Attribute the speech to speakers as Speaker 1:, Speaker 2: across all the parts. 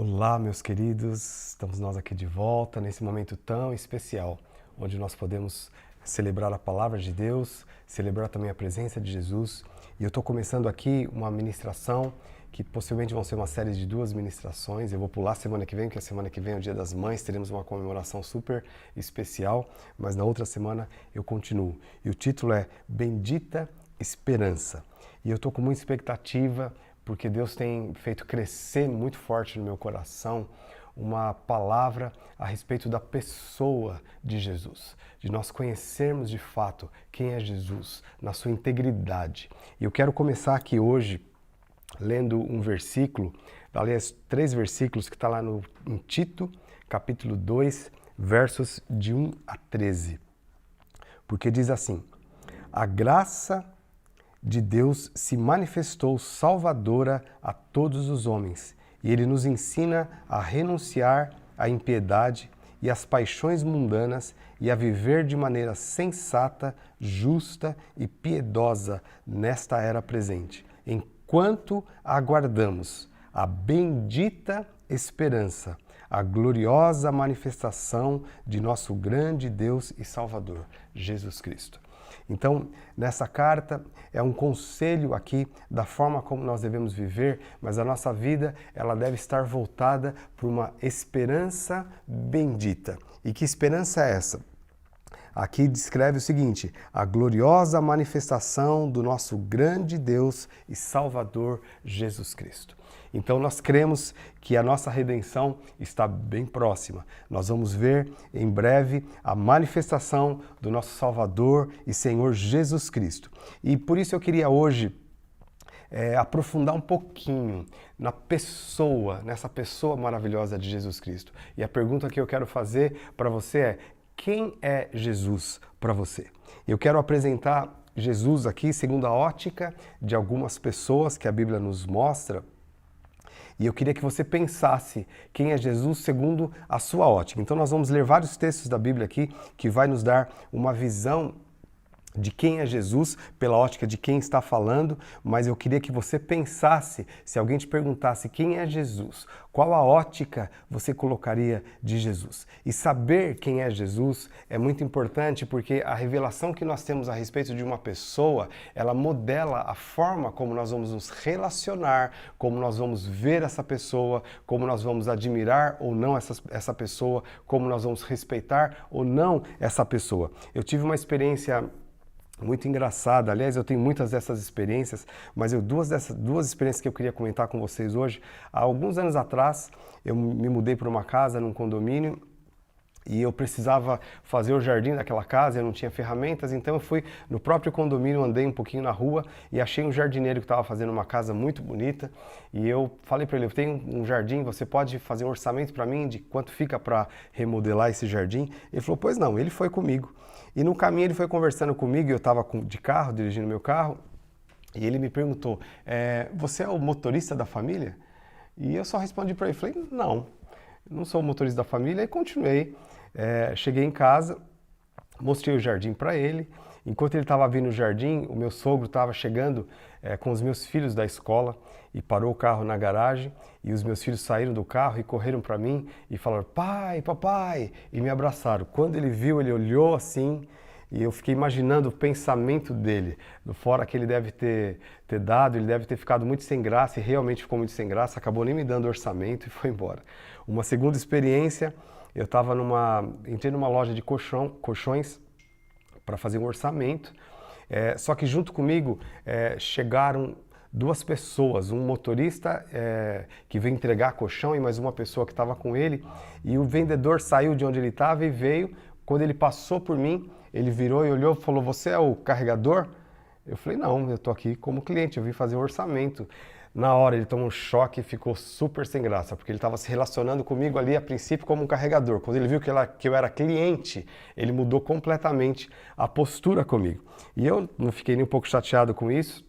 Speaker 1: Olá, meus queridos, estamos nós aqui de volta nesse momento tão especial, onde nós podemos celebrar a palavra de Deus, celebrar também a presença de Jesus. E eu estou começando aqui uma ministração que possivelmente vão ser uma série de 2 ministrações. Eu vou pular semana que vem, porque a semana que vem é o Dia das Mães, teremos uma comemoração super especial, mas na outra semana eu continuo. E o título é Bendita Esperança. E eu estou com muita expectativa, porque Deus tem feito crescer muito forte no meu coração uma palavra a respeito da pessoa de Jesus, de nós conhecermos de fato quem é Jesus, na sua integridade. E eu quero começar aqui hoje lendo um versículo, aliás, 3 versículos que está lá em Tito, capítulo 2, versos de 1 a 13. Porque diz assim: a graça de Deus se manifestou salvadora a todos os homens, e Ele nos ensina a renunciar à impiedade e às paixões mundanas e a viver de maneira sensata, justa e piedosa nesta era presente, enquanto aguardamos a bendita esperança, a gloriosa manifestação de nosso grande Deus e Salvador, Jesus Cristo. Então, nessa carta é um conselho aqui da forma como nós devemos viver, mas a nossa vida ela deve estar voltada para uma esperança bendita. E que esperança é essa? Aqui descreve o seguinte: a gloriosa manifestação do nosso grande Deus e Salvador Jesus Cristo. Então nós cremos que a nossa redenção está bem próxima. Nós vamos ver em breve a manifestação do nosso Salvador e Senhor Jesus Cristo. E por isso eu queria hoje aprofundar um pouquinho na pessoa, nessa pessoa maravilhosa de Jesus Cristo. E a pergunta que eu quero fazer para você é: quem é Jesus para você? Eu quero apresentar Jesus aqui segundo a ótica de algumas pessoas que a Bíblia nos mostra. E eu queria que você pensasse quem é Jesus segundo a sua ótica. Então nós vamos ler vários textos da Bíblia aqui que vai nos dar uma visão de quem é Jesus pela ótica de quem está falando, mas eu queria que você pensasse, se alguém te perguntasse quem é Jesus, qual a ótica você colocaria de Jesus? E saber quem é Jesus é muito importante porque a revelação que nós temos a respeito de uma pessoa, ela modela a forma como nós vamos nos relacionar, como nós vamos ver essa pessoa, como nós vamos admirar ou não essa pessoa, como nós vamos respeitar ou não essa pessoa. Eu tive uma experiência muito engraçada. Aliás, eu tenho muitas dessas experiências, mas duas experiências que eu queria comentar com vocês hoje. Há alguns anos atrás, eu me mudei para uma casa num condomínio e eu precisava fazer o jardim daquela casa, eu não tinha ferramentas, então eu fui no próprio condomínio, andei um pouquinho na rua e achei um jardineiro que estava fazendo uma casa muito bonita e eu falei para ele: eu tenho um jardim, você pode fazer um orçamento para mim de quanto fica para remodelar esse jardim? Ele falou: pois não. Ele foi comigo. E no caminho ele foi conversando comigo, eu estava de carro, dirigindo meu carro, e ele me perguntou: você é o motorista da família? E eu só respondi para ele, falei: não sou o motorista da família, e continuei. Cheguei em casa, mostrei o jardim para ele. Enquanto ele estava vindo no jardim, o meu sogro estava chegando com os meus filhos da escola e parou o carro na garagem e os meus filhos saíram do carro e correram para mim e falaram: pai, papai, e me abraçaram. Quando ele viu, ele olhou assim e eu fiquei imaginando o pensamento dele, do fora que ele deve ter dado, ele deve ter ficado muito sem graça e realmente ficou muito sem graça, acabou nem me dando orçamento e foi embora. Uma segunda experiência, eu entrei numa loja de colchões para fazer um orçamento, só que junto comigo chegaram 2 pessoas, um motorista que veio entregar colchão e mais uma pessoa que estava com ele, e o vendedor saiu de onde ele estava e veio. Quando ele passou por mim, ele virou e olhou e falou: você é o carregador? Eu falei: não, eu estou aqui como cliente, eu vim fazer um orçamento. Na hora ele tomou um choque e ficou super sem graça, porque ele estava se relacionando comigo ali a princípio como um carregador. Quando ele viu que eu era cliente, ele mudou completamente a postura comigo. E eu não fiquei nem um pouco chateado com isso,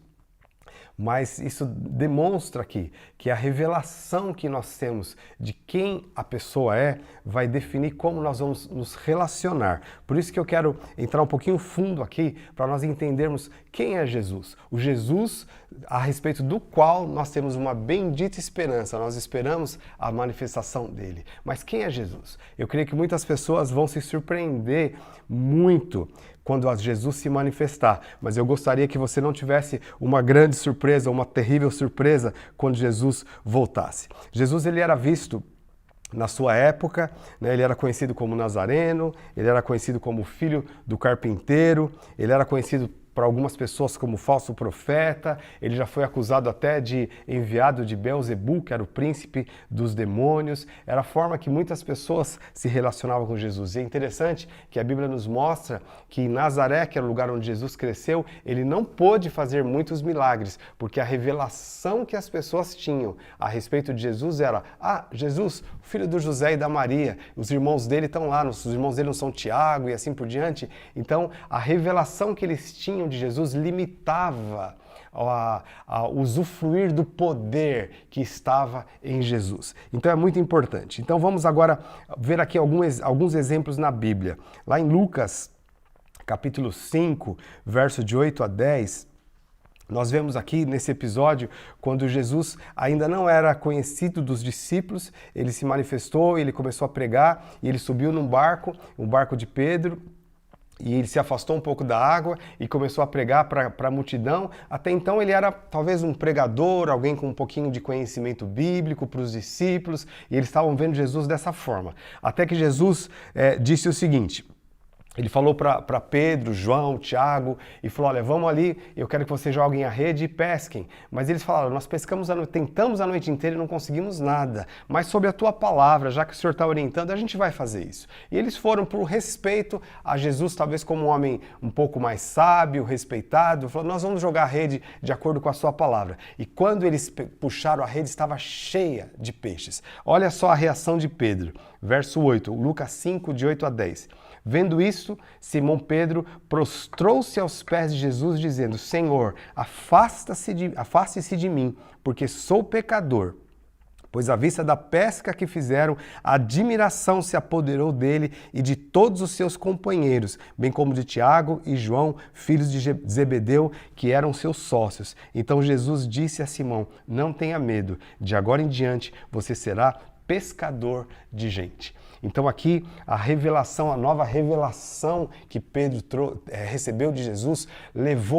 Speaker 1: Mas isso demonstra aqui que a revelação que nós temos de quem a pessoa é vai definir como nós vamos nos relacionar. Por isso que eu quero entrar um pouquinho fundo aqui para nós entendermos quem é Jesus. O Jesus a respeito do qual nós temos uma bendita esperança, nós esperamos a manifestação dele. Mas quem é Jesus? Eu creio que muitas pessoas vão se surpreender muito quando Jesus se manifestar, mas eu gostaria que você não tivesse uma grande surpresa, uma terrível surpresa quando Jesus voltasse. Jesus, ele era visto na sua época, né? Ele era conhecido como Nazareno, ele era conhecido como filho do carpinteiro, ele era conhecido para algumas pessoas como falso profeta, ele já foi acusado até de enviado de Beelzebul, que era o príncipe dos demônios, era a forma que muitas pessoas se relacionavam com Jesus. E é interessante que a Bíblia nos mostra que em Nazaré, que era o lugar onde Jesus cresceu, ele não pôde fazer muitos milagres, porque a revelação que as pessoas tinham a respeito de Jesus era: Jesus, filho do José e da Maria, os irmãos dele estão lá, os irmãos dele não são Tiago e assim por diante. Então, a revelação que eles tinham de Jesus limitava a usufruir do poder que estava em Jesus. Então é muito importante. Então vamos agora ver aqui alguns exemplos na Bíblia. Lá em Lucas, capítulo 5, verso de 8 a 10, nós vemos aqui nesse episódio, quando Jesus ainda não era conhecido dos discípulos, ele se manifestou, ele começou a pregar e ele subiu num barco, um barco de Pedro, e ele se afastou um pouco da água e começou a pregar para a multidão. Até então ele era talvez um pregador, alguém com um pouquinho de conhecimento bíblico para os discípulos, e eles estavam vendo Jesus dessa forma. Até que Jesus disse o seguinte: ele falou para Pedro, João, Tiago, e falou: olha, vamos ali, eu quero que vocês joguem a rede e pesquem. Mas eles falaram: nós pescamos tentamos a noite inteira e não conseguimos nada, mas sob a tua palavra, já que o Senhor está orientando, a gente vai fazer isso. E eles foram por respeito a Jesus, talvez como um homem um pouco mais sábio, respeitado, falou: nós vamos jogar a rede de acordo com a sua palavra. E quando eles puxaram a rede, estava cheia de peixes. Olha só a reação de Pedro, verso 8, Lucas 5, de 8 a 10. Vendo isso, Simão Pedro prostrou-se aos pés de Jesus, dizendo: Senhor, afaste-se de mim, porque sou pecador. Pois à vista da pesca que fizeram, a admiração se apoderou dele e de todos os seus companheiros, bem como de Tiago e João, filhos de Zebedeu, que eram seus sócios. Então Jesus disse a Simão: não tenha medo, de agora em diante você será pescador de gente. Então aqui a revelação, a nova revelação que Pedro recebeu de Jesus,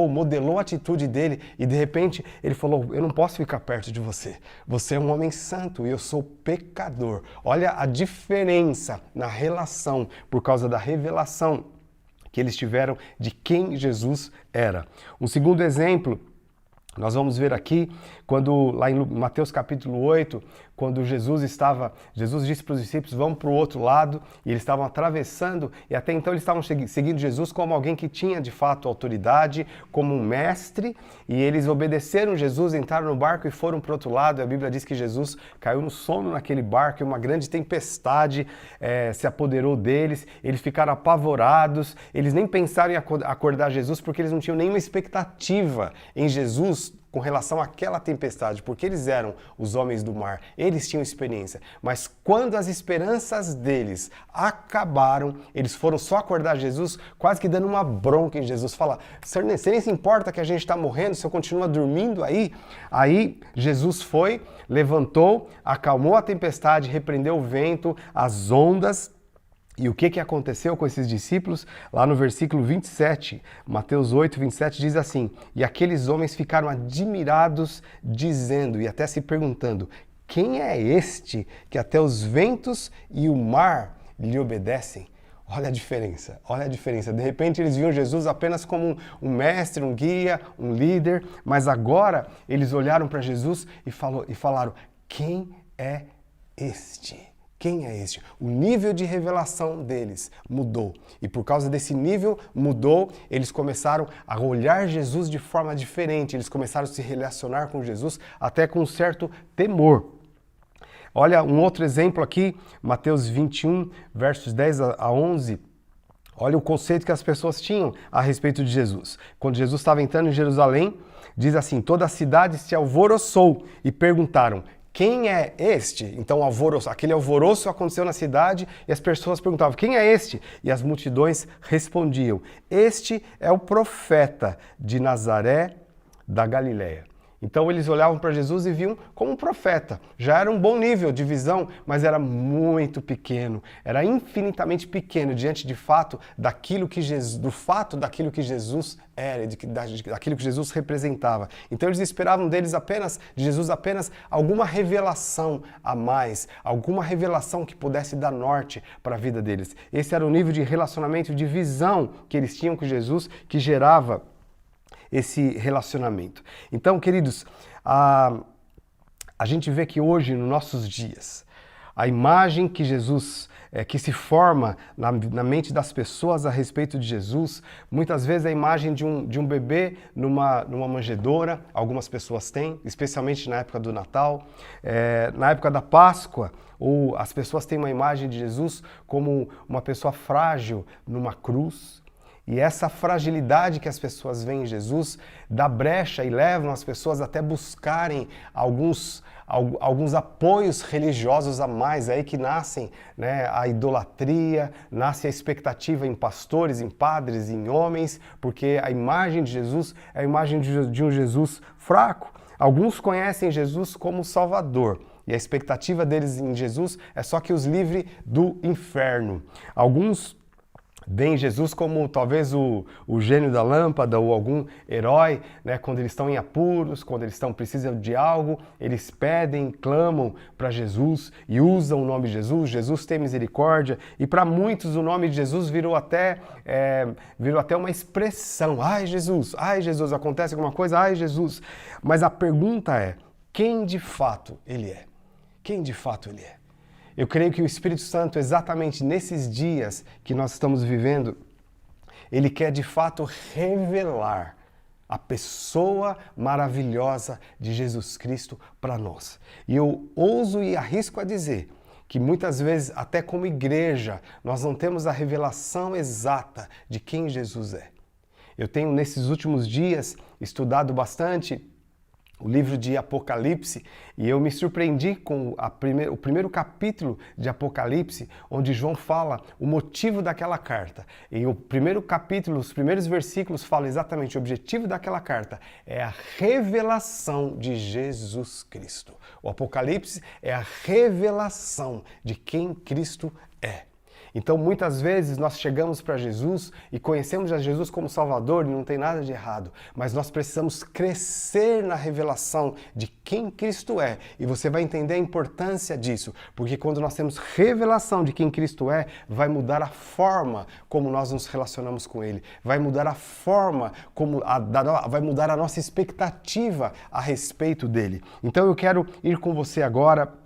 Speaker 1: modelou a atitude dele e de repente ele falou: eu não posso ficar perto de você, você é um homem santo e eu sou pecador. Olha a diferença na relação por causa da revelação que eles tiveram de quem Jesus era. Um segundo exemplo, nós vamos ver aqui, quando lá em Mateus capítulo 8, quando Jesus disse para os discípulos: vamos para o outro lado, e eles estavam atravessando, e até então eles estavam seguindo Jesus como alguém que tinha de fato autoridade, como um mestre, e eles obedeceram Jesus, entraram no barco e foram para o outro lado. A Bíblia diz que Jesus caiu no sono naquele barco e uma grande tempestade se apoderou deles, eles ficaram apavorados, eles nem pensaram em acordar Jesus porque eles não tinham nenhuma expectativa em Jesus com relação àquela tempestade, porque eles eram os homens do mar, eles tinham experiência. Mas quando as esperanças deles acabaram, eles foram só acordar Jesus, quase que dando uma bronca em Jesus. Fala: você nem se importa que a gente está morrendo, se eu continuar dormindo aí? Aí Jesus foi, levantou, acalmou a tempestade, repreendeu o vento, as ondas. E o que aconteceu com esses discípulos? Lá no versículo 27, Mateus 8, 27 diz assim: e aqueles homens ficaram admirados, dizendo e até se perguntando: quem é este que até os ventos e o mar lhe obedecem? Olha a diferença, olha a diferença. De repente eles viam Jesus apenas como um mestre, um guia, um líder, mas agora eles olharam para Jesus e falaram: quem é este? Quem é este? O nível de revelação deles mudou. E por causa desse nível mudou, eles começaram a olhar Jesus de forma diferente. Eles começaram a se relacionar com Jesus até com um certo temor. Olha um outro exemplo aqui, Mateus 21, versos 10 a 11. Olha o conceito que as pessoas tinham a respeito de Jesus. Quando Jesus estava entrando em Jerusalém, diz assim, toda a cidade se alvoroçou e perguntaram, quem é este? Então aquele alvoroço aconteceu na cidade e as pessoas perguntavam, quem é este? E as multidões respondiam, este é o profeta de Nazaré da Galileia. Então eles olhavam para Jesus e viam como um profeta. Já era um bom nível de visão, mas era muito pequeno. Era infinitamente pequeno diante de fato daquilo que daquilo que Jesus era, daquilo que Jesus representava. Então eles esperavam de Jesus apenas alguma revelação a mais, alguma revelação que pudesse dar norte para a vida deles. Esse era o nível de relacionamento, de visão que eles tinham com Jesus, que gerava esse relacionamento. Então, queridos, a gente vê que hoje, nos nossos dias, a imagem que Jesus, que se forma na mente das pessoas a respeito de Jesus, muitas vezes é a imagem de um bebê numa manjedoura, algumas pessoas têm, especialmente na época do Natal, na época da Páscoa, ou as pessoas têm uma imagem de Jesus como uma pessoa frágil numa cruz. E essa fragilidade que as pessoas veem em Jesus dá brecha e levam as pessoas até buscarem alguns apoios religiosos a mais, aí que nascem, né, a idolatria, nasce a expectativa em pastores, em padres, em homens, porque a imagem de Jesus é a imagem de um Jesus fraco. Alguns conhecem Jesus como Salvador. E a expectativa deles em Jesus é só que os livre do inferno. Alguns veem Jesus como talvez o gênio da lâmpada ou algum herói, né? Quando eles estão em apuros, quando eles precisam de algo, eles pedem, clamam para Jesus e usam o nome de Jesus. Jesus tem misericórdia. E para muitos o nome de Jesus virou até uma expressão. Ai Jesus, acontece alguma coisa, ai Jesus. Mas a pergunta é, quem de fato Ele é? Quem de fato Ele é? Eu creio que o Espírito Santo, exatamente nesses dias que nós estamos vivendo, ele quer de fato revelar a pessoa maravilhosa de Jesus Cristo para nós. E eu ouso e arrisco a dizer que muitas vezes, até como igreja, nós não temos a revelação exata de quem Jesus é. Eu tenho, nesses últimos dias, estudado bastante o livro de Apocalipse, e eu me surpreendi com o primeiro capítulo de Apocalipse, onde João fala o motivo daquela carta. E o primeiro capítulo, os primeiros versículos falam exatamente o objetivo daquela carta, é a revelação de Jesus Cristo. O Apocalipse é a revelação de quem Cristo é. Então, muitas vezes nós chegamos para Jesus e conhecemos a Jesus como Salvador e não tem nada de errado, mas nós precisamos crescer na revelação de quem Cristo é. E você vai entender a importância disso, porque quando nós temos revelação de quem Cristo é, vai mudar a forma como nós nos relacionamos com Ele, vai mudar a forma vai mudar a nossa expectativa a respeito dele. Então, eu quero ir com você agora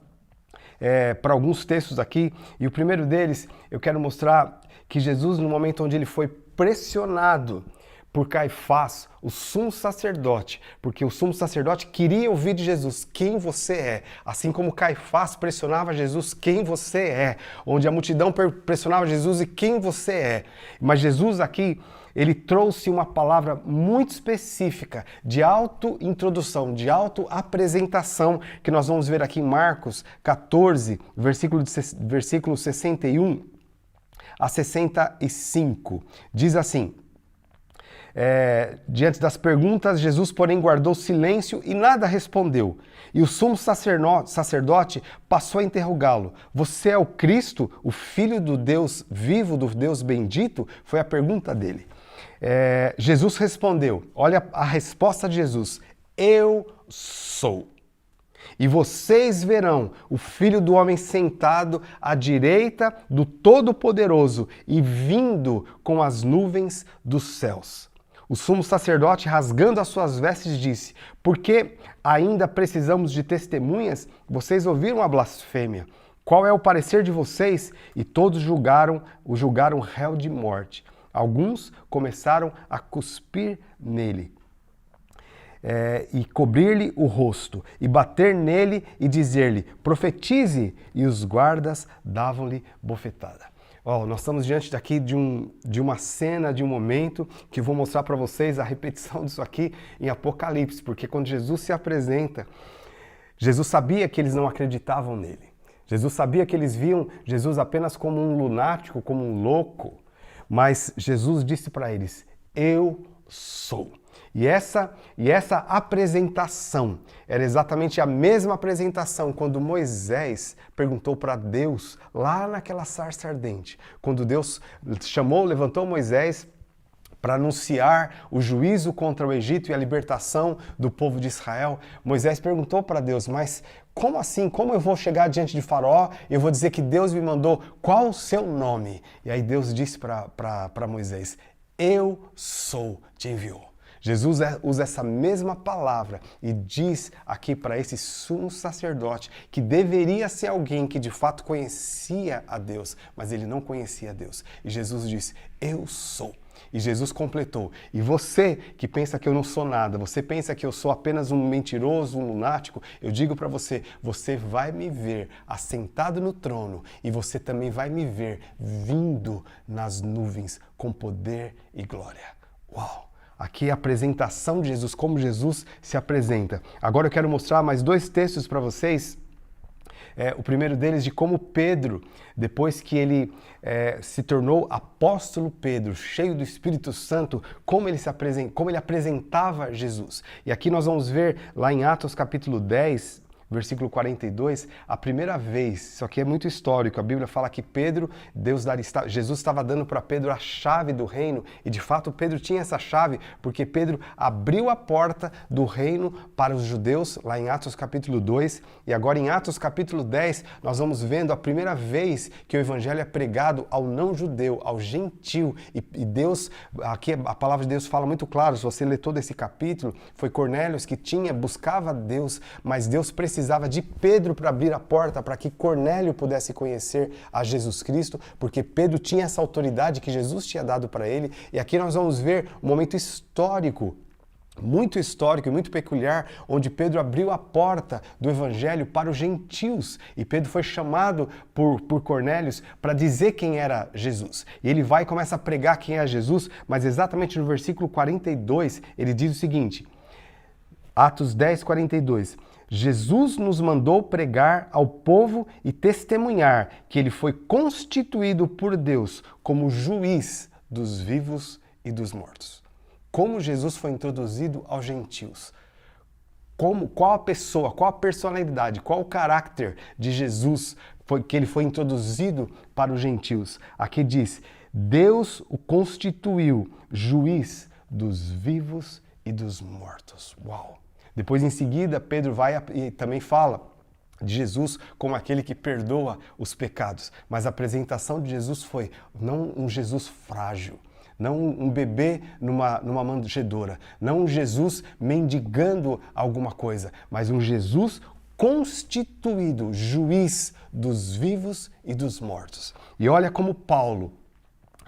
Speaker 1: para alguns textos aqui, e o primeiro deles eu quero mostrar que Jesus, no momento onde ele foi pressionado por Caifás, o sumo sacerdote, porque o sumo sacerdote queria ouvir de Jesus quem você é, assim como Caifás pressionava Jesus quem você é, onde a multidão pressionava Jesus e quem você é. Mas Jesus aqui, ele trouxe uma palavra muito específica de auto-introdução, de auto-apresentação, que nós vamos ver aqui em Marcos 14, versículo 61 a 65. Diz assim, diante das perguntas, Jesus, porém, guardou silêncio e nada respondeu. E o sumo sacerdote passou a interrogá-lo. Você é o Cristo, o Filho do Deus vivo, do Deus bendito? Foi a pergunta dele. Jesus respondeu, olha a resposta de Jesus, eu sou. E vocês verão o Filho do Homem sentado à direita do Todo-Poderoso e vindo com as nuvens dos céus. O sumo sacerdote, rasgando as suas vestes, disse, porque ainda precisamos de testemunhas? Vocês ouviram a blasfêmia. Qual é o parecer de vocês? E todos o julgaram réu de morte. Alguns começaram a cuspir nele e cobrir-lhe o rosto, e bater nele e dizer-lhe, profetize, e os guardas davam-lhe bofetada. Nós estamos diante daqui de uma cena, de um momento que eu vou mostrar para vocês a repetição disso aqui em Apocalipse, porque quando Jesus se apresenta, Jesus sabia que eles não acreditavam nele. Jesus sabia que eles viam Jesus apenas como um lunático, como um louco, mas Jesus disse para eles, eu sou. E essa apresentação era exatamente a mesma apresentação quando Moisés perguntou para Deus, lá naquela sarça ardente, quando Deus levantou Moisés para anunciar o juízo contra o Egito e a libertação do povo de Israel. Moisés perguntou para Deus, mas como assim? Como eu vou chegar diante de Faraó e eu vou dizer que Deus me mandou? Qual o seu nome? E aí Deus disse para Moisés, eu sou, te enviou. Jesus usa essa mesma palavra e diz aqui para esse sumo sacerdote que deveria ser alguém que de fato conhecia a Deus, mas ele não conhecia a Deus. E Jesus disse, eu sou. E Jesus completou, e você que pensa que eu não sou nada, você pensa que eu sou apenas um mentiroso, um lunático, eu digo para você, você vai me ver assentado no trono e você também vai me ver vindo nas nuvens com poder e glória. Uau! Aqui é a apresentação de Jesus, como Jesus se apresenta. Agora eu quero mostrar mais 2 textos para vocês. O primeiro deles de como Pedro, depois que ele se tornou apóstolo Pedro, cheio do Espírito Santo, como ele apresentava Jesus. E aqui nós vamos ver lá em Atos capítulo 10, versículo 42, a primeira vez, isso aqui é muito histórico, a Bíblia fala que Jesus estava dando para Pedro a chave do reino, e de fato Pedro tinha essa chave, porque Pedro abriu a porta do reino para os judeus, lá em Atos capítulo 2, e agora em Atos capítulo 10, nós vamos vendo a primeira vez que o evangelho é pregado ao não-judeu, ao gentil, e Deus, aqui a palavra de Deus fala muito claro, se você ler todo esse capítulo, foi Cornélios que buscava Deus, mas Deus precisava de Pedro para abrir a porta para que Cornélio pudesse conhecer a Jesus Cristo, porque Pedro tinha essa autoridade que Jesus tinha dado para ele. E aqui nós vamos ver um momento histórico e muito peculiar, onde Pedro abriu a porta do evangelho para os gentios. E Pedro foi chamado por Cornélios para dizer quem era Jesus. E ele vai e começa a pregar quem é Jesus, mas exatamente no versículo 42, ele diz o seguinte, Atos 10, 42, Jesus nos mandou pregar ao povo e testemunhar que ele foi constituído por Deus como juiz dos vivos e dos mortos. Como Jesus foi introduzido aos gentios? Qual a pessoa, qual a personalidade, qual o caráter de Jesus que ele foi introduzido para os gentios? Aqui diz, Deus o constituiu juiz dos vivos e dos mortos. Uau! Depois, em seguida, Pedro vai e também fala de Jesus como aquele que perdoa os pecados. Mas a apresentação de Jesus foi não um Jesus frágil, não um bebê numa manjedoura, não um Jesus mendigando alguma coisa, mas um Jesus constituído, juiz dos vivos e dos mortos. E olha como Paulo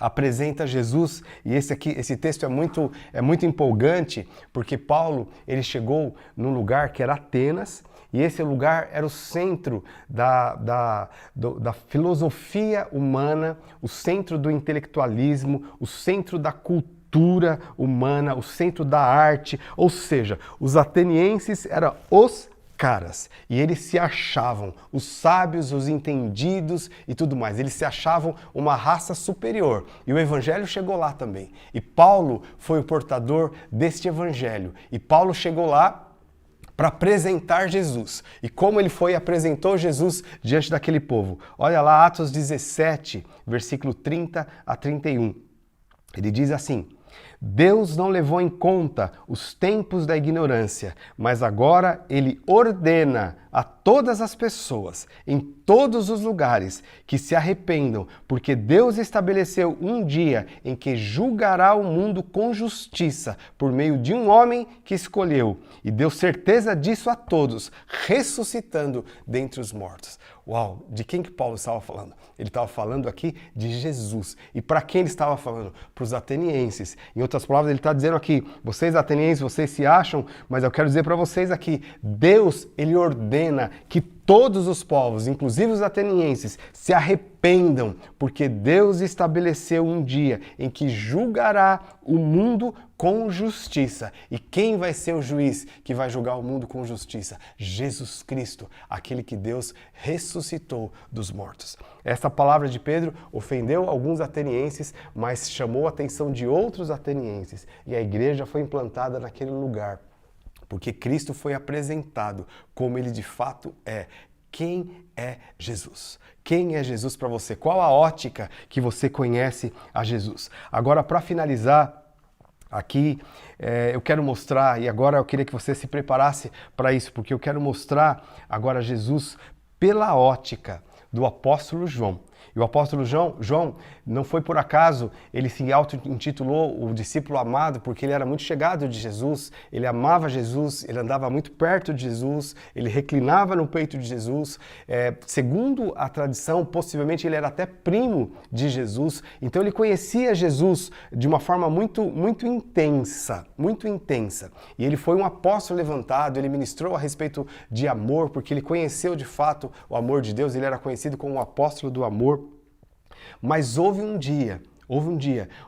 Speaker 1: apresenta Jesus, e esse texto é muito empolgante, porque Paulo, ele chegou num lugar que era Atenas, e esse lugar era o centro da filosofia humana, o centro do intelectualismo, o centro da cultura humana, o centro da arte, ou seja, os atenienses eram os caras, e eles se achavam os sábios, os entendidos e tudo mais. Eles se achavam uma raça superior. E o evangelho chegou lá também. E Paulo foi o portador deste evangelho. E Paulo chegou lá para apresentar Jesus. E como ele foi e apresentou Jesus diante daquele povo. Olha lá, Atos 17, versículo 30 a 31. Ele diz assim: Deus não levou em conta os tempos da ignorância, mas agora Ele ordena a todas as pessoas, em todos os lugares, que se arrependam, porque Deus estabeleceu um dia em que julgará o mundo com justiça, por meio de um homem que escolheu, e deu certeza disso a todos, ressuscitando dentre os mortos. Uau! De quem que Paulo estava falando? Ele estava falando aqui de Jesus. E para quem ele estava falando? Para os atenienses. Em outras palavras, ele está dizendo aqui, vocês atenienses, vocês se acham, mas eu quero dizer para vocês aqui, Deus, ele ordena que todos os povos, inclusive os atenienses, se arrependam, porque Deus estabeleceu um dia em que julgará o mundo com justiça. E quem vai ser o juiz que vai julgar o mundo com justiça? Jesus Cristo, aquele que Deus ressuscitou dos mortos. Esta palavra de Pedro ofendeu alguns atenienses, mas chamou a atenção de outros atenienses. E a igreja foi implantada naquele lugar, porque Cristo foi apresentado como ele de fato é. Quem é Jesus? Quem é Jesus para você? Qual a ótica que você conhece a Jesus? Agora, para finalizar, aqui eu quero mostrar, e agora eu queria que você se preparasse para isso, porque eu quero mostrar agora Jesus pela ótica do apóstolo João. E o apóstolo João, não foi por acaso, ele se auto-intitulou o discípulo amado, porque ele era muito chegado de Jesus, ele amava Jesus, ele andava muito perto de Jesus, ele reclinava no peito de Jesus. Segundo a tradição, possivelmente ele era até primo de Jesus, então ele conhecia Jesus de uma forma muito intensa, muito intensa. E ele foi um apóstolo levantado, ele ministrou a respeito de amor, porque ele conheceu de fato o amor de Deus, ele era conhecido como o apóstolo do amor. Mas houve um dia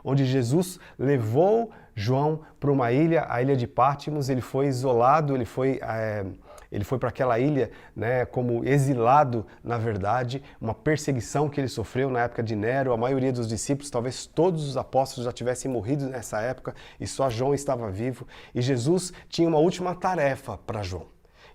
Speaker 1: onde Jesus levou João para uma ilha, a ilha de Pátimos. Ele foi isolado, ele foi para aquela ilha, né, como exilado, na verdade, uma perseguição que ele sofreu na época de Nero. A maioria dos discípulos, talvez todos os apóstolos já tivessem morrido nessa época e só João estava vivo. E Jesus tinha uma última tarefa para João.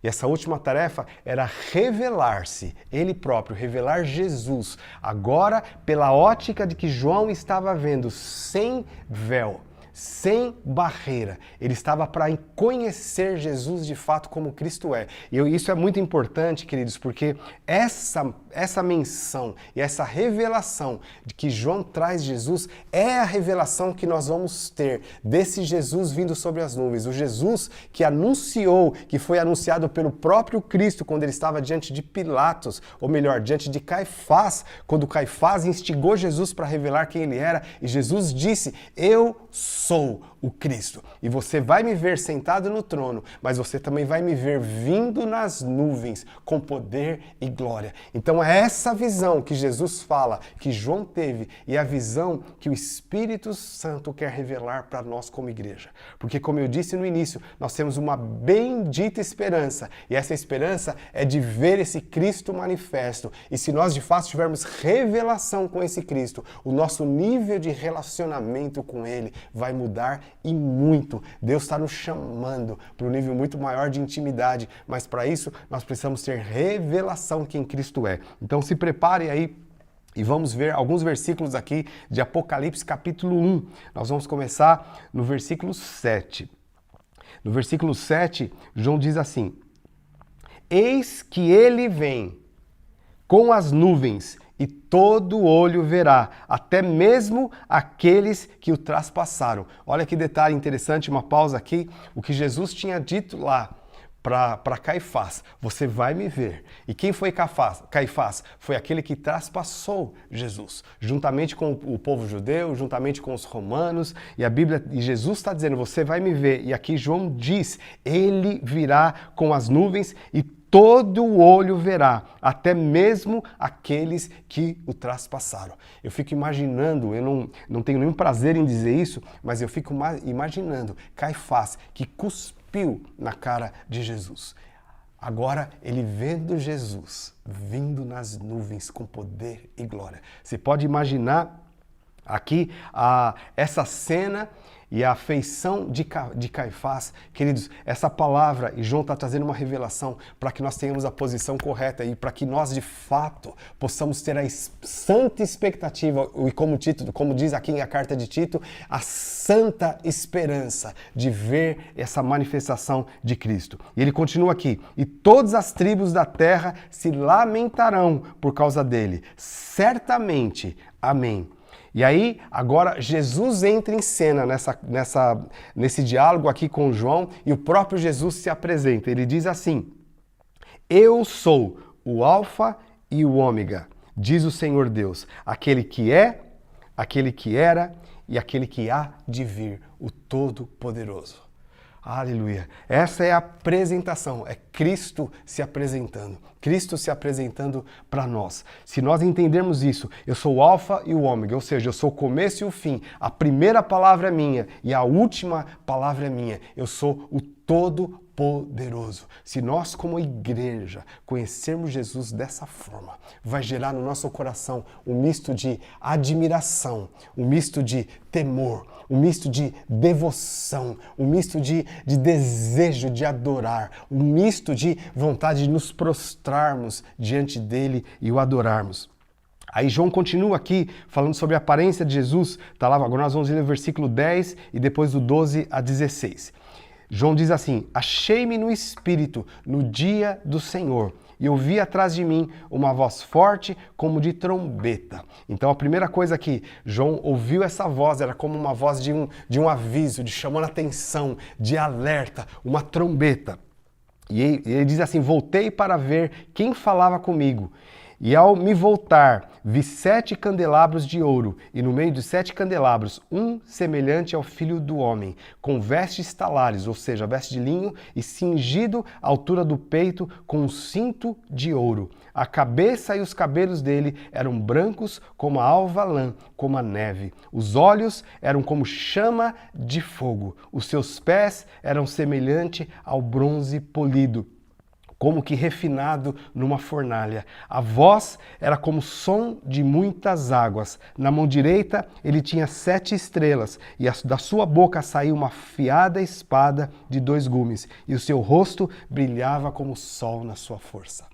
Speaker 1: E essa última tarefa era revelar-se, ele próprio, revelar Jesus, agora pela ótica de que João estava vendo, sem véu, sem barreira. Ele estava para conhecer Jesus de fato como Cristo é. E isso é muito importante, queridos, porque essa menção e essa revelação de que João traz Jesus é a revelação que nós vamos ter desse Jesus vindo sobre as nuvens. O Jesus que anunciou, que foi anunciado pelo próprio Cristo quando ele estava diante de Pilatos, ou melhor, diante de Caifás, quando Caifás instigou Jesus para revelar quem ele era, e Jesus disse: eu sou o Cristo. E você vai me ver sentado no trono, mas você também vai me ver vindo nas nuvens com poder e glória. Então é essa visão que Jesus fala, que João teve, e a visão que o Espírito Santo quer revelar para nós como igreja. Porque, como eu disse no início, nós temos uma bendita esperança, e essa esperança é de ver esse Cristo manifesto. E se nós de fato tivermos revelação com esse Cristo, o nosso nível de relacionamento com ele vai mudar e muito. Deus está nos chamando para um nível muito maior de intimidade, mas para isso nós precisamos ter revelação quem Cristo é. Então se prepare aí e vamos ver alguns versículos aqui de Apocalipse capítulo 1. Nós vamos começar no versículo 7. No versículo 7, João diz assim: eis que ele vem com as nuvens, e todo olho verá, até mesmo aqueles que o traspassaram. Olha que detalhe interessante, uma pausa aqui. O que Jesus tinha dito lá para Caifás: você vai me ver. E quem foi Caifás? Foi aquele que traspassou Jesus, juntamente com o povo judeu, juntamente com os romanos. E Jesus está dizendo: você vai me ver. E aqui João diz: ele virá com as nuvens e todo o olho verá, até mesmo aqueles que o traspassaram. Eu fico imaginando, eu não tenho nenhum prazer em dizer isso, mas eu fico imaginando Caifás, que cuspiu na cara de Jesus. Agora ele vendo Jesus vindo nas nuvens com poder e glória. Você pode imaginar aqui essa cena e a afeição de Caifás. Queridos, essa palavra, e João está trazendo uma revelação para que nós tenhamos a posição correta e para que nós de fato possamos ter a santa expectativa, e como diz aqui a carta de Tito, a santa esperança de ver essa manifestação de Cristo. E ele continua aqui: e todas as tribos da terra se lamentarão por causa dele, certamente. Amém. E aí, agora, Jesus entra em cena nesse diálogo aqui com João, e o próprio Jesus se apresenta. Ele diz assim: eu sou o Alfa e o Ômega, diz o Senhor Deus, aquele que é, aquele que era e aquele que há de vir, o Todo-Poderoso. Aleluia. Essa é a apresentação, é Cristo se apresentando. Cristo se apresentando para nós. Se nós entendermos isso, eu sou o alfa e o ômega, ou seja, eu sou o começo e o fim. A primeira palavra é minha e a última palavra é minha. Eu sou o Todo-Poderoso. Se nós, como igreja, conhecermos Jesus dessa forma, vai gerar no nosso coração um misto de admiração, um misto de temor, um misto de devoção, um misto de desejo de adorar, um misto de vontade de nos prostrarmos diante dele e o adorarmos. Aí João continua aqui falando sobre a aparência de Jesus. Tá lá, agora nós vamos ler o versículo 10 e depois do 12 a 16. João diz assim: achei-me no Espírito no dia do Senhor, e ouvi atrás de mim uma voz forte como de trombeta. Então a primeira coisa que João ouviu essa voz era como uma voz de um aviso, de chamando atenção, de alerta, uma trombeta. E ele diz assim: voltei para ver quem falava comigo. E ao me voltar, vi 7 candelabros de ouro, e no meio dos 7 candelabros, um semelhante ao Filho do Homem, com vestes talares, ou seja, veste de linho, e cingido à altura do peito com um cinto de ouro. A cabeça e os cabelos dele eram brancos como a alva lã, como a neve. Os olhos eram como chama de fogo. Os seus pés eram semelhante ao bronze polido, como que refinado numa fornalha. A voz era como som de muitas águas. Na mão direita ele tinha 7 estrelas, e da sua boca saía uma afiada espada de 2 gumes, e o seu rosto brilhava como o sol na sua força.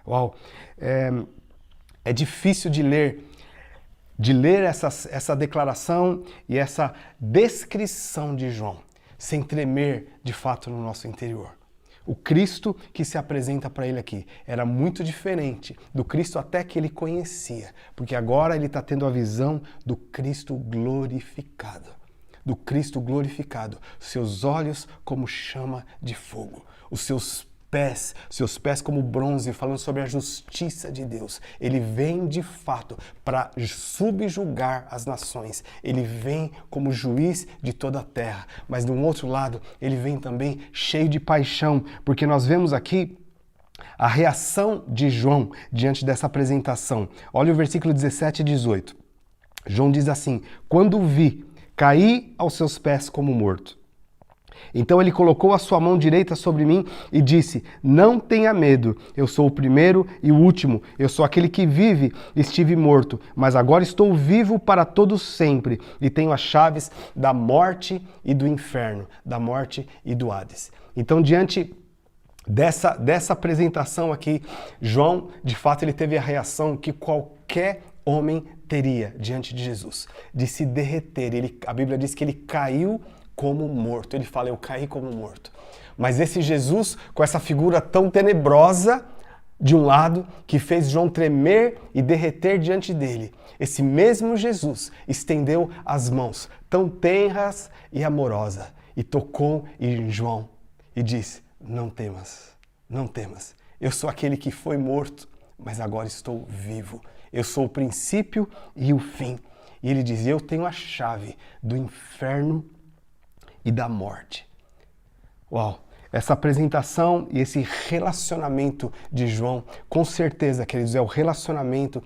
Speaker 1: Uau! É difícil de ler essa declaração e essa descrição de João, sem tremer de fato no nosso interior. O Cristo que se apresenta para ele aqui era muito diferente do Cristo até que ele conhecia, porque agora ele está tendo a visão do Cristo glorificado. Do Cristo glorificado, seus olhos como chama de fogo, os seus pés como bronze, falando sobre a justiça de Deus. Ele vem de fato para subjugar as nações. Ele vem como juiz de toda a terra. Mas do outro lado, ele vem também cheio de paixão, porque nós vemos aqui a reação de João diante dessa apresentação. Olha o versículo 17 e 18. João diz assim: quando o vi, caí aos seus pés como morto. Então ele colocou a sua mão direita sobre mim e disse: não tenha medo, eu sou o primeiro e o último, eu sou aquele que vive, estive morto, mas agora estou vivo para todo sempre e tenho as chaves da morte e do inferno, da morte e do Hades. Então, diante dessa apresentação aqui, João, de fato, ele teve a reação que qualquer homem teria diante de Jesus, de se derreter. A Bíblia diz que ele caiu como morto. Ele fala: eu caí como morto. Mas esse Jesus, com essa figura tão tenebrosa, de um lado, que fez João tremer e derreter diante dele, esse mesmo Jesus estendeu as mãos, tão tenras e amorosa, e tocou em João e disse: não temas, não temas. Eu sou aquele que foi morto, mas agora estou vivo. Eu sou o princípio e o fim. E ele diz: eu tenho a chave do inferno e da morte. Uau! Essa apresentação e esse relacionamento de João, com certeza, queridos, é o relacionamento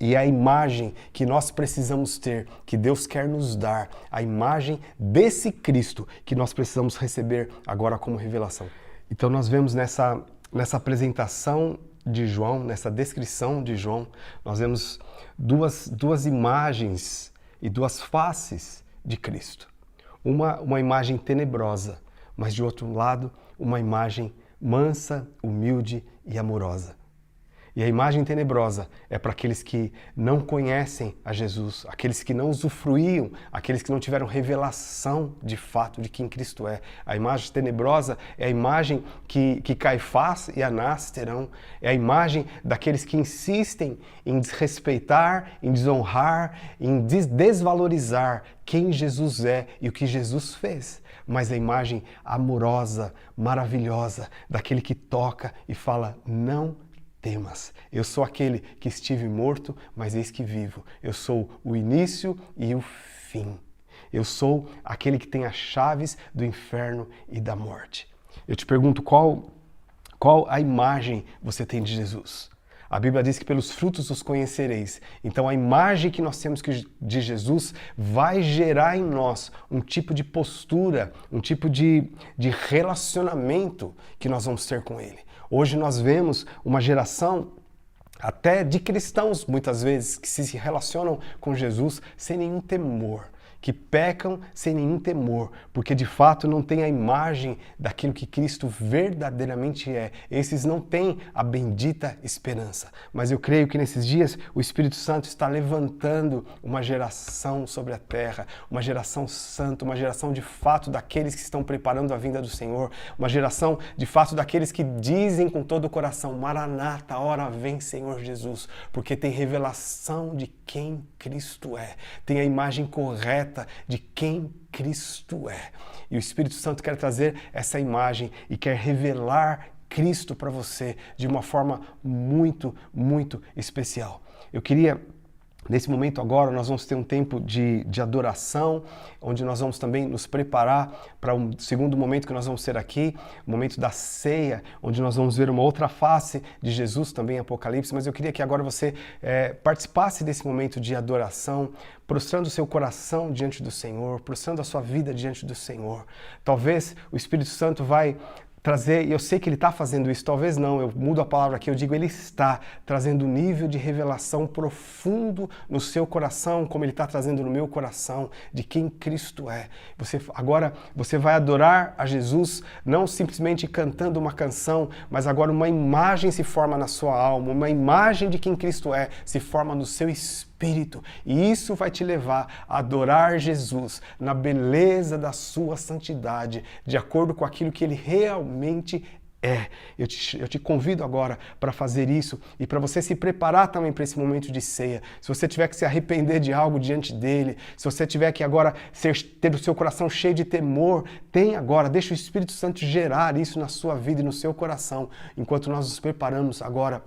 Speaker 1: e a imagem que nós precisamos ter, que Deus quer nos dar, a imagem desse Cristo que nós precisamos receber agora como revelação. Então nós vemos nessa apresentação de João, nessa descrição de João, nós vemos duas imagens e 2 faces de Cristo. Uma imagem tenebrosa, mas de outro lado, uma imagem mansa, humilde e amorosa. E a imagem tenebrosa é para aqueles que não conhecem a Jesus, aqueles que não usufruíam, aqueles que não tiveram revelação de fato de quem Cristo é. A imagem tenebrosa é a imagem que Caifás e Anás terão, é a imagem daqueles que insistem em desrespeitar, em desonrar, em desvalorizar quem Jesus é e o que Jesus fez. Mas a imagem amorosa, maravilhosa, daquele que toca e fala: não temas. Eu sou aquele que estive morto, mas eis que vivo. Eu sou o início e o fim. Eu sou aquele que tem as chaves do inferno e da morte. Eu te pergunto, qual a imagem você tem de Jesus? A Bíblia diz que pelos frutos os conhecereis. Então a imagem que nós temos de Jesus vai gerar em nós um tipo de postura, um tipo de relacionamento que nós vamos ter com Ele. Hoje nós vemos uma geração até de cristãos, muitas vezes, que se relacionam com Jesus sem nenhum temor, que pecam sem nenhum temor, porque de fato não tem a imagem daquilo que Cristo verdadeiramente é. Esses não têm a bendita esperança. Mas eu creio que nesses dias o Espírito Santo está levantando uma geração sobre a terra, uma geração santa, uma geração de fato daqueles que estão preparando a vinda do Senhor, uma geração de fato daqueles que dizem com todo o coração: Maranata, hora vem, Senhor Jesus, porque tem revelação de quem Cristo é, tem a imagem correta de quem Cristo é. E o Espírito Santo quer trazer essa imagem e quer revelar Cristo para você de uma forma muito, muito especial. Eu queria, nesse momento agora, nós vamos ter um tempo de adoração, onde nós vamos também nos preparar para um segundo momento que nós vamos ter aqui, o momento da ceia, onde nós vamos ver uma outra face de Jesus também em Apocalipse. Mas eu queria que agora você participasse desse momento de adoração, prostrando o seu coração diante do Senhor, prostrando a sua vida diante do Senhor. Talvez o Espírito Santo vai trazer, e eu sei que Ele está fazendo isso, talvez não, eu mudo a palavra aqui, eu digo Ele está trazendo um nível de revelação profundo no seu coração, como Ele está trazendo no meu coração, de quem Cristo é. Agora você vai adorar a Jesus, não simplesmente cantando uma canção, mas agora uma imagem se forma na sua alma, uma imagem de quem Cristo é, se forma no seu espírito. E isso vai te levar a adorar Jesus na beleza da sua santidade, de acordo com aquilo que Ele realmente é. Eu te convido agora para fazer isso e para você se preparar também para esse momento de ceia. Se você tiver que se arrepender de algo diante dele, se você tiver que agora ter o seu coração cheio de temor, tem agora, deixa o Espírito Santo gerar isso na sua vida e no seu coração, enquanto nós nos preparamos agora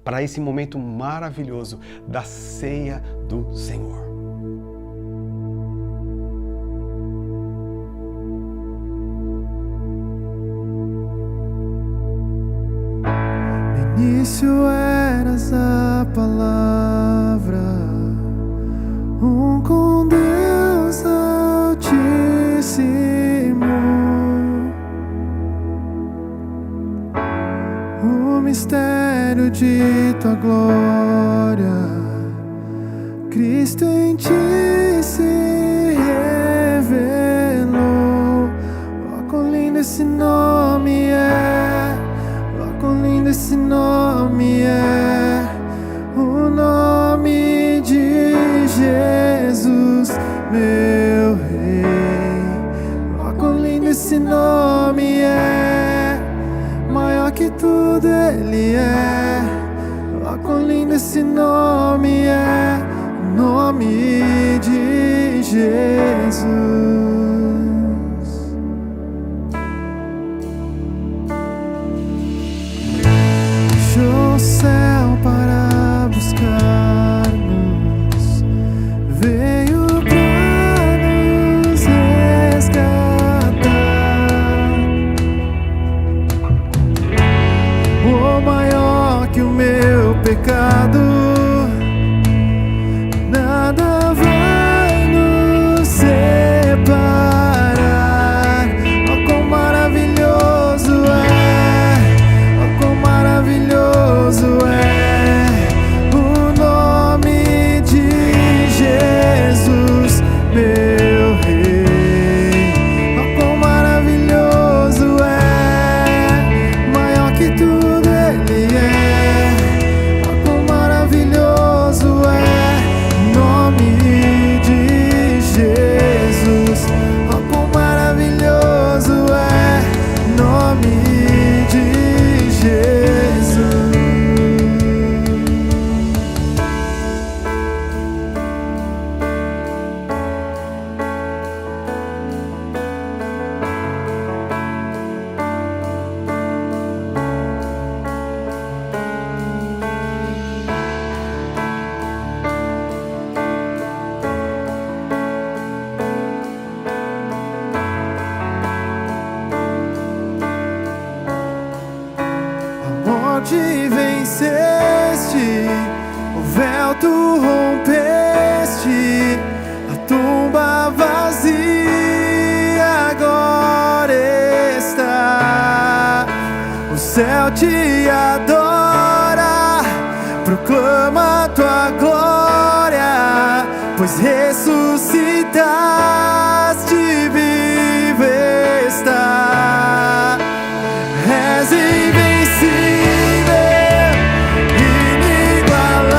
Speaker 1: para esse momento maravilhoso da ceia do Senhor.
Speaker 2: No início eras a palavra, com Deus Altíssimo. O mistério de tua glória, Cristo em ti se revelou. Oh, quão lindo esse nome é, oh, quão lindo esse nome é, o nome de Jesus, meu Rei. Oh, quão lindo esse nome é, maior que tudo Ele é. Oh, quão lindo esse nome é, o nome de Jesus. Deixou o céu para buscar-nos, veio para nos resgatar. Oh, maior que o meu pecado, nada vai nos separar. céu tu rompeste, a tumba vazia agora está. O céu te adora, proclama tua glória, pois ressuscitaste, vivo está. És invencível, inigualável,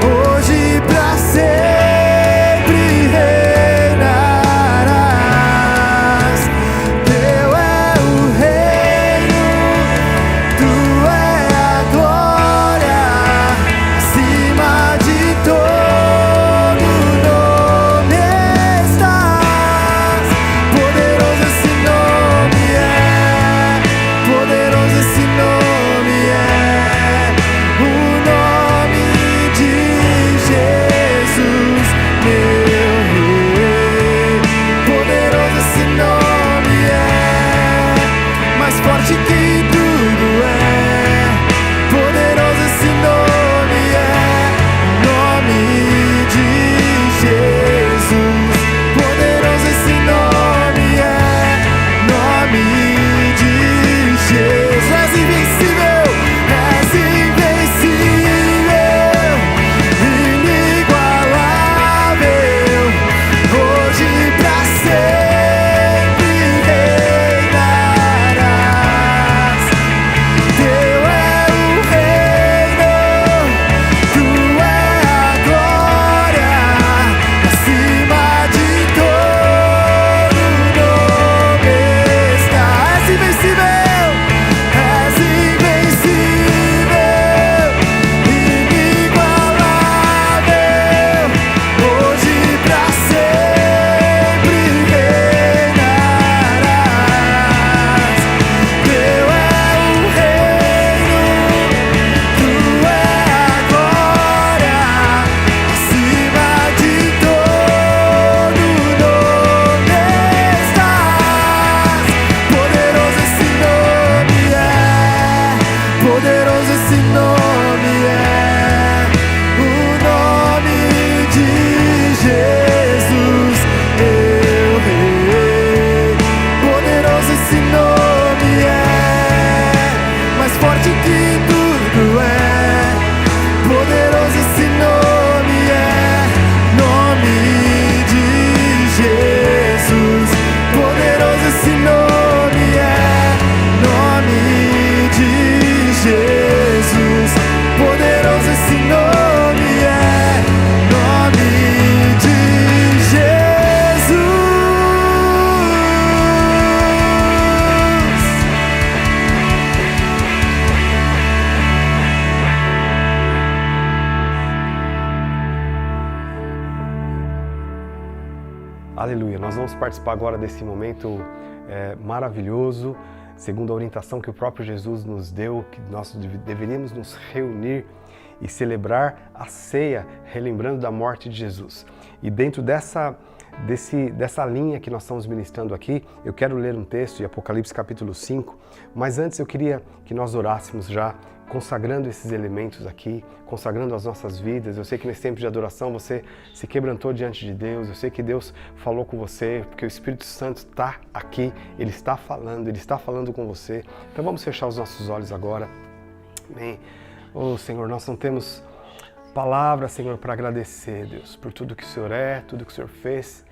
Speaker 2: hoje pra sempre reinarás. Teu é o reino, tu é a glória, acima de todo nome estás. Poderoso esse nome é, poderoso esse nome é, o nome de Jesus, meu Rei. Poderoso esse nome é, mais forte que tudo é. Poderoso esse nome é, o nome de Jesus. Poderoso esse nome é, nome de Jesus. És invencível, inigualável, hoje pra sempre reinarás. Teu é o reino, tu é a glória, acima de todo nome está. És invencível, inigualável, hoje pra sempre reinarás. Teu é o reino, tu é a glória, acima de todo nome estás. Poderoso esse nome é, poderoso esse nome é, o nome de Jesus, meu Rei. Poderoso esse nome é, mais forte que tudo é. Poderoso esse nome é, nome de Jesus. Poderoso esse nome é, nome de Jesus. Poderoso esse nome é, nome de Jesus.
Speaker 1: Aleluia. Nós vamos participar agora desse momento maravilhoso, segundo a orientação que o próprio Jesus nos deu, que nós deveríamos nos reunir e celebrar a ceia, relembrando da morte de Jesus. E dentro dessa linha que nós estamos ministrando aqui, eu quero ler um texto de Apocalipse capítulo 5, mas antes eu queria que nós orássemos já, consagrando esses elementos aqui, consagrando as nossas vidas. Eu sei que nesse tempo de adoração você se quebrantou diante de Deus, eu sei que Deus falou com você, porque o Espírito Santo está aqui, Ele está falando com você. Então vamos fechar os nossos olhos agora. Amém. Oh Senhor, nós não temos palavras, Senhor, para agradecer, Deus, por tudo que o Senhor é, tudo que o Senhor fez.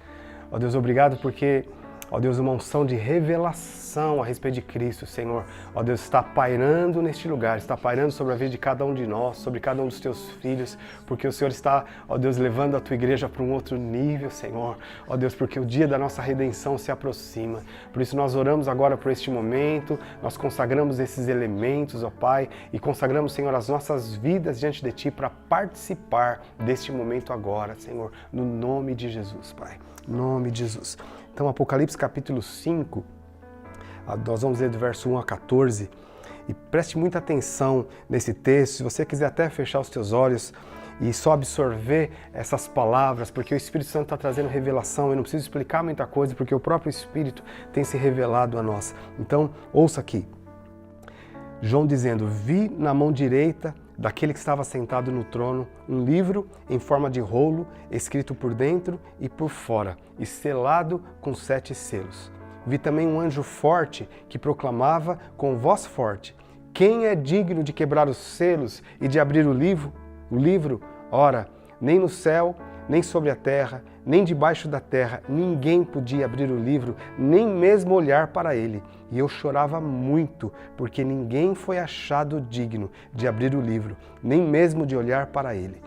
Speaker 1: Ó Deus, obrigado porque, ó Deus, uma unção de revelação a respeito de Cristo, Senhor. Ó Deus, está pairando neste lugar, está pairando sobre a vida de cada um de nós, sobre cada um dos teus filhos, porque o Senhor está, ó Deus, levando a tua igreja para um outro nível, Senhor. Ó Deus, porque o dia da nossa redenção se aproxima. Por isso nós oramos agora por este momento, nós consagramos esses elementos, ó Pai, e consagramos, Senhor, as nossas vidas diante de Ti para participar deste momento agora, Senhor, no nome de Jesus, Pai. No nome de Jesus. Então, Apocalipse capítulo 5, nós vamos ler do verso 1 a 14, e preste muita atenção nesse texto. Se você quiser até fechar os teus olhos e só absorver essas palavras, porque o Espírito Santo está trazendo revelação, eu não preciso explicar muita coisa, porque o próprio Espírito tem se revelado a nós. Então, ouça aqui. João dizendo: vi na mão direita daquele que estava sentado no trono um livro em forma de rolo, escrito por dentro e por fora, e selado com 7 selos. Vi também um anjo forte que proclamava com voz forte: quem é digno de quebrar os selos e de abrir o livro? Ora, nem no céu, nem sobre a terra, nem debaixo da terra, ninguém podia abrir o livro, nem mesmo olhar para ele. E eu chorava muito, porque ninguém foi achado digno de abrir o livro, nem mesmo de olhar para ele.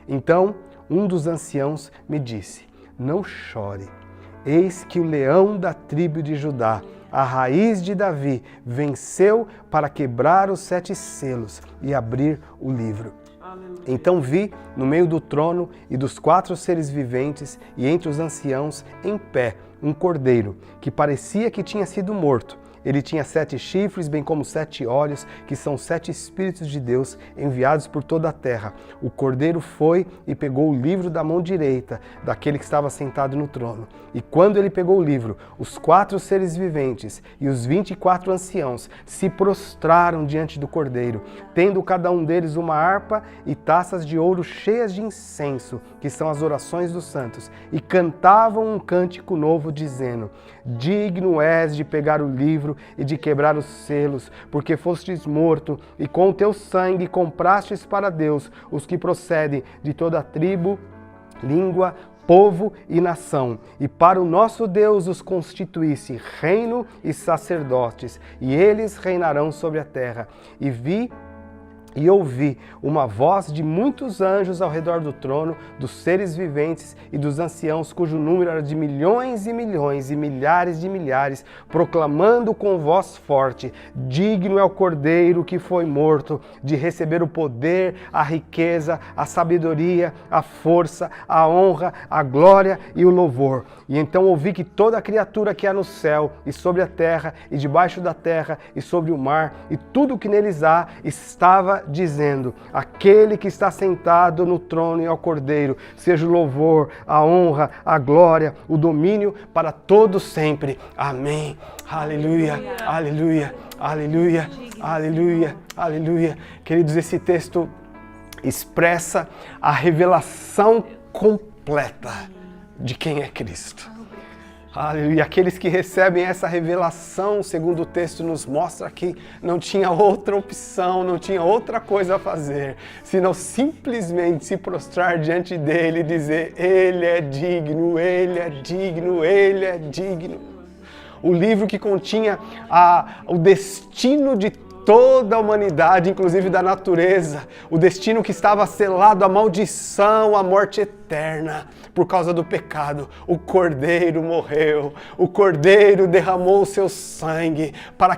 Speaker 1: Então, um dos anciãos me disse: não chore, eis que o leão da tribo de Judá, a raiz de Davi, venceu para quebrar os 7 selos e abrir o livro. Então vi, no meio do trono e dos 4 seres viventes e entre os anciãos, em pé, um cordeiro, que parecia que tinha sido morto. Ele tinha 7 chifres, bem como 7 olhos, que são 7 Espíritos de Deus enviados por toda a terra. O cordeiro foi e pegou o livro da mão direita daquele que estava sentado no trono. E quando ele pegou o livro, os 4 seres viventes e os 24 anciãos se prostraram diante do cordeiro, tendo cada um deles uma harpa e taças de ouro cheias de incenso, que são as orações dos santos, e cantavam um cântico novo, dizendo: digno és de pegar o livro e de quebrar os selos, porque fostes morto, e com o teu sangue comprastes para Deus os que procedem de toda tribo, língua, povo e nação, e para o nosso Deus os constituísse reino e sacerdotes, e eles reinarão sobre a terra. E ouvi uma voz de muitos anjos ao redor do trono, dos seres viventes e dos anciãos, cujo número era de milhões e milhões e milhares de milhares, proclamando com voz forte: digno é o cordeiro que foi morto de receber o poder, a riqueza, a sabedoria, a força, a honra, a glória e o louvor. E então ouvi que toda criatura que há no céu e sobre a terra e debaixo da terra e sobre o mar e tudo o que neles há estava dizendo: aquele que está sentado no trono e ao cordeiro, seja o louvor, a honra, a glória, o domínio para todos sempre. Amém. Aleluia, aleluia, aleluia, aleluia, aleluia. Queridos, esse texto expressa a revelação completa de quem é Cristo. Aleluia. Aqueles que recebem essa revelação, segundo o texto nos mostra que não tinha outra opção, não tinha outra coisa a fazer, senão simplesmente se prostrar diante dele e dizer: ele é digno, ele é digno, ele é digno. O livro que continha o destino de toda a humanidade, inclusive da natureza, o destino que estava selado, a maldição, a morte eterna, por causa do pecado. O Cordeiro morreu, o Cordeiro derramou o seu sangue para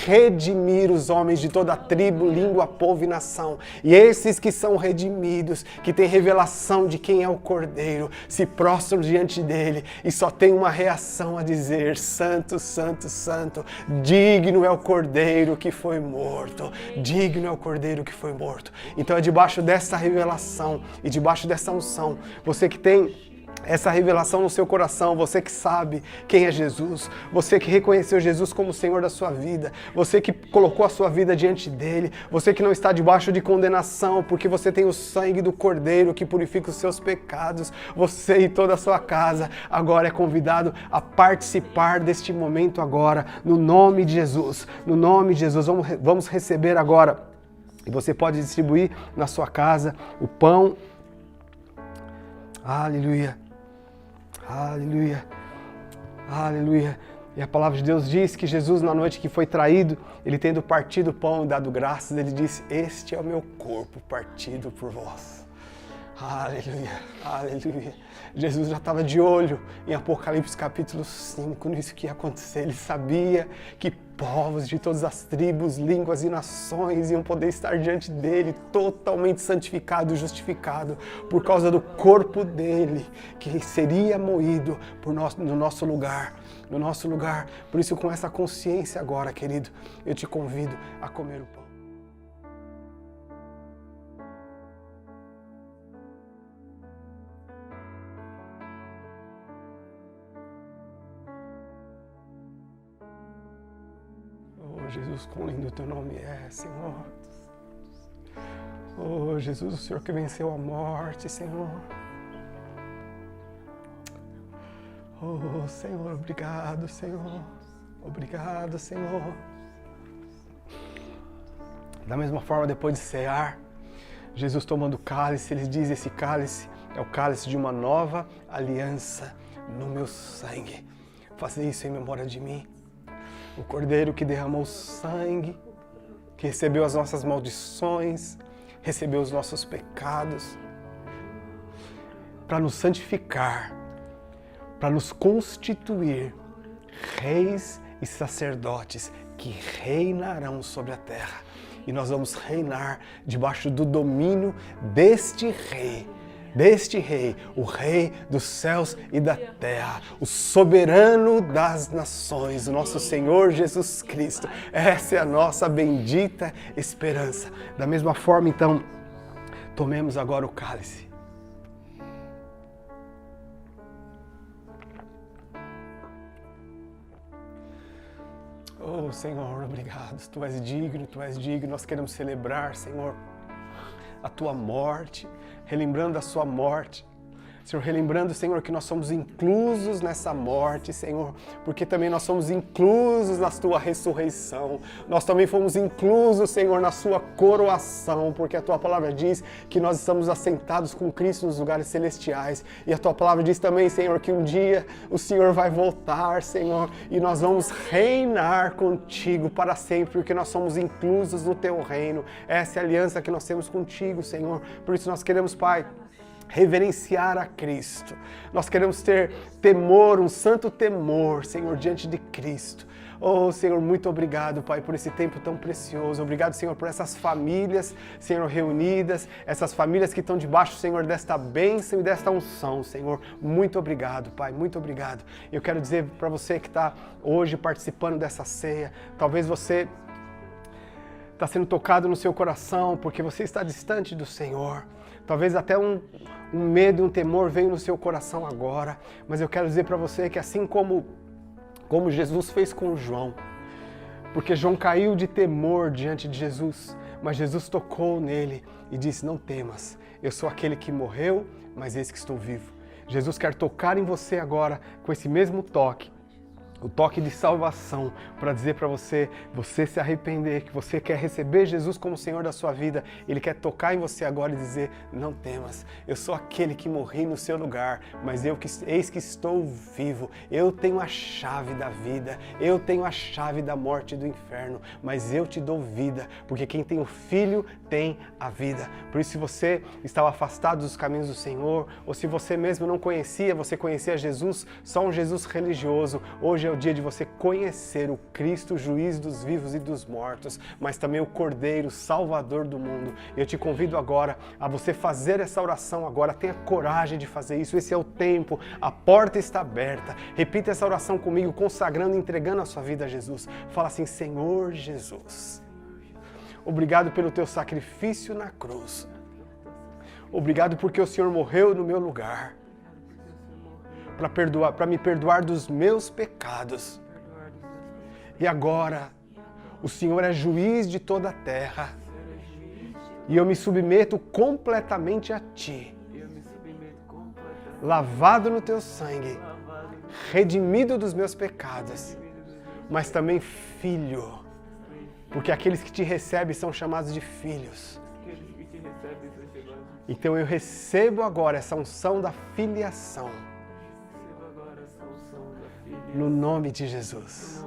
Speaker 1: redimir os homens de toda a tribo, língua, povo e nação. E esses que são redimidos, que têm revelação de quem é o Cordeiro, se prostram diante dele e só tem uma reação a dizer: santo, santo, santo, digno é o Cordeiro que foi morto, digno é o Cordeiro que foi morto. Então é debaixo dessa revelação e debaixo dessa unção, você que tem essa revelação no seu coração, você que sabe quem é Jesus, você que reconheceu Jesus como Senhor da sua vida, você que colocou a sua vida diante dele, você que não está debaixo de condenação, porque você tem o sangue do Cordeiro que purifica os seus pecados, você e toda a sua casa agora é convidado a participar deste momento agora, no nome de Jesus, no nome de Jesus. Vamos receber agora, e você pode distribuir na sua casa o pão. Aleluia, aleluia, aleluia. E a palavra de Deus diz que Jesus, na noite que foi traído, ele tendo partido o pão e dado graças, ele disse: este é o meu corpo partido por vós. Aleluia, aleluia. Jesus já estava de olho em Apocalipse capítulo 5, nisso que ia acontecer. Ele sabia que povos de todas as tribos, línguas e nações iam poder estar diante dele, totalmente santificado e justificado, por causa do corpo dele, que seria moído no nosso lugar. No nosso lugar. Por isso, com essa consciência agora, querido, eu te convido a comer o pão. Jesus, quão lindo o teu nome é, Senhor. Oh, Jesus, o Senhor que venceu a morte, Senhor. Oh, Senhor, obrigado, Senhor. Obrigado, Senhor. Da mesma forma, depois de cear, Jesus tomando o cálice, ele diz: esse cálice é o cálice de uma nova aliança no meu sangue. Faça isso em memória de mim. O Cordeiro que derramou sangue, que recebeu as nossas maldições, recebeu os nossos pecados, para nos santificar, para nos constituir reis e sacerdotes que reinarão sobre a terra. E nós vamos reinar debaixo do domínio deste rei, o rei dos céus e da terra, o soberano das nações, o nosso Senhor Jesus Cristo. Essa é a nossa bendita esperança. Da mesma forma, então, tomemos agora o cálice. Oh, Senhor, obrigado. Tu és digno, Tu és digno. Nós queremos celebrar, Senhor, a Tua morte, relembrando a Sua morte. Senhor, relembrando, Senhor, que nós somos inclusos nessa morte, Senhor, porque também nós somos inclusos na Tua ressurreição. Nós também fomos inclusos, Senhor, na Sua coroação, porque a Tua palavra diz que nós estamos assentados com Cristo nos lugares celestiais. E a Tua palavra diz também, Senhor, que um dia o Senhor vai voltar, Senhor, e nós vamos reinar contigo para sempre, porque nós somos inclusos no Teu reino. Essa é a aliança que nós temos contigo, Senhor. Por isso nós queremos, Pai, reverenciar a Cristo. Nós queremos ter temor, um santo temor, Senhor, diante de Cristo. Oh, Senhor, muito obrigado, Pai, por esse tempo tão precioso. Obrigado, Senhor, por essas famílias, Senhor, reunidas, essas famílias que estão debaixo, Senhor, desta bênção e desta unção, Senhor. Muito obrigado, Pai, muito obrigado. Eu quero dizer para você que está hoje participando dessa ceia, talvez você está sendo tocado no seu coração porque você está distante do Senhor. Talvez até um medo e um temor veio no seu coração agora, mas eu quero dizer para você que assim como Jesus fez com João, porque João caiu de temor diante de Jesus, mas Jesus tocou nele e disse: não temas, eu sou aquele que morreu, mas eis que estou vivo. Jesus quer tocar em você agora com esse mesmo toque, o toque de salvação, para dizer para você se arrepender, que você quer receber Jesus como Senhor da sua vida. Ele quer tocar em você agora e dizer: não temas, eu sou aquele que morri no seu lugar, mas eis que estou vivo. Eu tenho a chave da vida, eu tenho a chave da morte e do inferno, mas eu te dou vida, porque quem tem o Filho tem a vida. Por isso, se você estava afastado dos caminhos do Senhor, ou se você mesmo não conhecia, você conhecia Jesus, só um Jesus religioso, hoje é o dia de você conhecer o Cristo, juiz dos vivos e dos mortos, mas também o Cordeiro, Salvador do mundo. Eu te convido agora a você fazer essa oração agora. Tenha coragem de fazer isso. Esse é o tempo, a porta está aberta. Repita essa oração comigo, consagrando, entregando a sua vida a Jesus. Fala assim: Senhor Jesus, obrigado pelo teu sacrifício na cruz. Obrigado porque o Senhor morreu no meu lugar, para me perdoar dos meus pecados. E agora, o Senhor é juiz de toda a terra. E eu me submeto completamente a Ti. Lavado no Teu sangue, redimido dos meus pecados, mas também filho, porque aqueles que Te recebem são chamados de filhos. Então eu recebo agora essa unção da filiação. No nome de Jesus.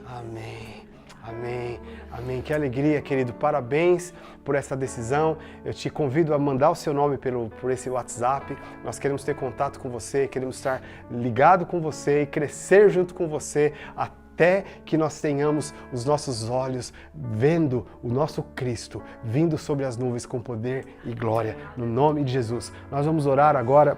Speaker 1: Amém. Amém. Amém. Que alegria, querido. Parabéns por essa decisão. Eu te convido a mandar o seu nome por esse WhatsApp. Nós queremos ter contato com você, queremos estar ligado com você e crescer junto com você até que nós tenhamos os nossos olhos vendo o nosso Cristo vindo sobre as nuvens com poder e glória. No nome de Jesus. Nós vamos orar agora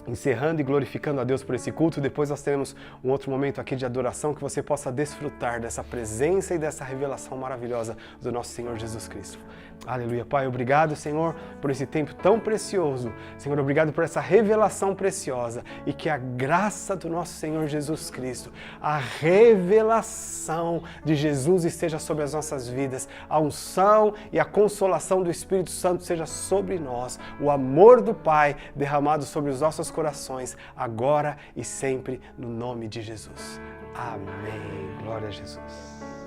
Speaker 1: encerrando e glorificando a Deus por esse culto. Depois nós teremos um outro momento aqui de adoração, que você possa desfrutar dessa presença e dessa revelação maravilhosa do nosso Senhor Jesus Cristo. Aleluia. Pai, obrigado, Senhor, por esse tempo tão precioso. Senhor, obrigado por essa revelação preciosa, e que a graça do nosso Senhor Jesus Cristo, a revelação de Jesus esteja sobre as nossas vidas, a unção e a consolação do Espírito Santo seja sobre nós, o amor do Pai derramado sobre os nossos corações, agora e sempre, no nome de Jesus. Amém. Glória a Jesus.